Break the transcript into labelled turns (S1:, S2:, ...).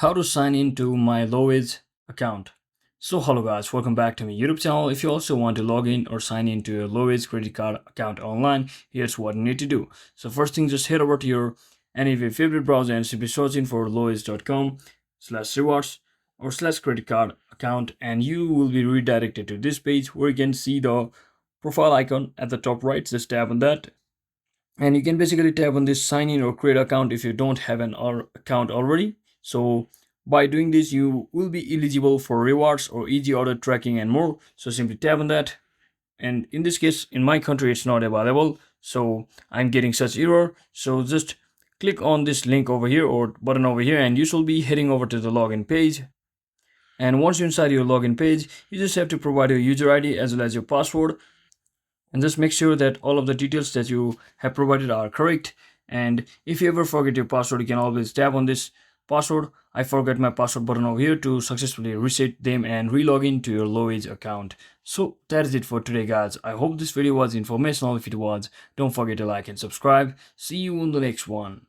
S1: How to sign into my Lowe's account. So hello guys, welcome back to my YouTube channel. If you also want to log in or sign into your Lowe's credit card account online, here's what you need to do. So first thing, just head over to your any of your favorite browser and simply search in for lowes.com/rewards or /credit card account, and you will be redirected to this page where you can see the profile icon at the top right. Just tap on that, and you can basically tap on this sign in or create account if you don't have an account already. So by doing this, you will be eligible for rewards or easy order tracking and more. So simply tap on that, and in this case in my country it's not available, so I'm getting such error. So just click on this link over here or button over here, and you should be heading over to the login page. And once you're inside your login page, you just have to provide your user ID as well as your password, and just make sure that all of the details that you have provided are correct. And if you ever forget your password, you can always tap on this password I forgot my password button over here to successfully reset them and relog in to your Lowe's account. So that is it for today guys. I hope this video was informational. If it was, don't forget to like and subscribe. See you in the next one.